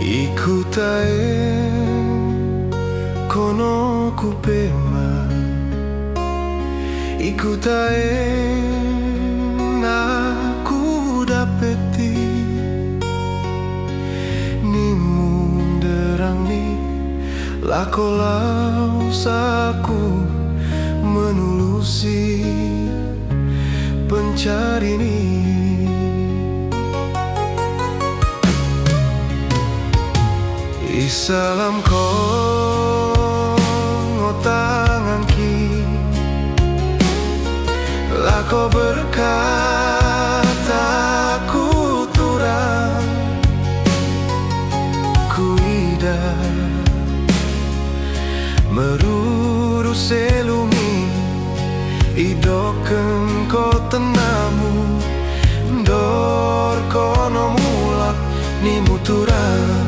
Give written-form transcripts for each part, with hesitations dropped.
Iku tae kono kupema, iku tae naku dapeti nimu derangi lako lausaku menulusi pencari ni. Isalam ko ngotanganki lako berkata ku turang kuida meruru selumi idoken ko tenamu dor kono mulak ni muturang.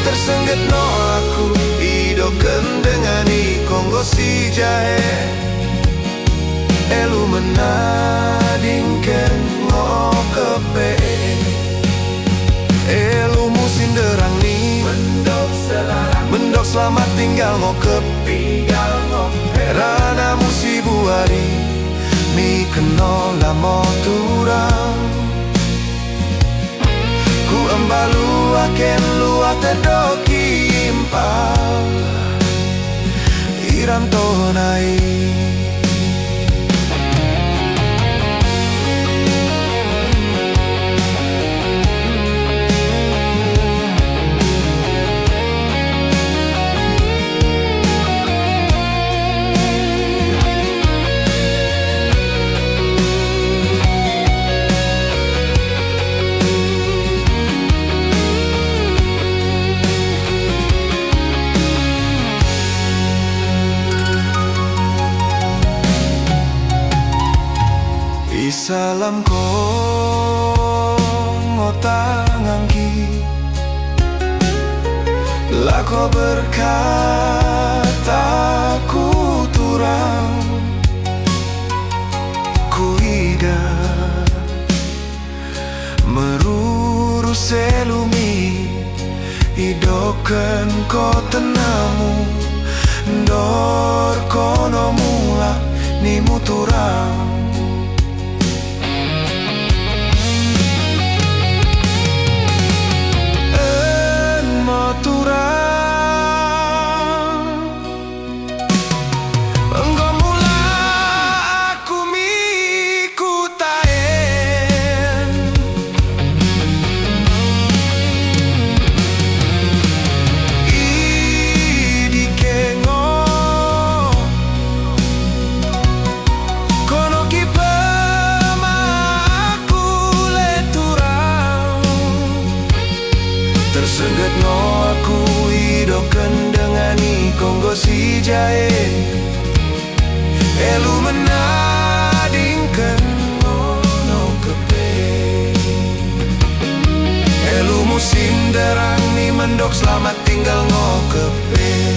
Tersengget no aku idoken dengan Kongo si jahe elu menadingken ngokepe elu musim derang ni mendok selamat tinggal ngokepi rana musibuari mi keno lamo turang ku embalu aken luat tedoki impal iram tonai. Salam ko ngotanganki lako berkata ku turang kuida meruru selumi idoken ko tenamu dor kono mulak ni muturang. Tersengget no aku idoken dengan Kongo si jahe elu menadingken ngono kepe elu musim derang ni mendok selamat tinggal ngokepe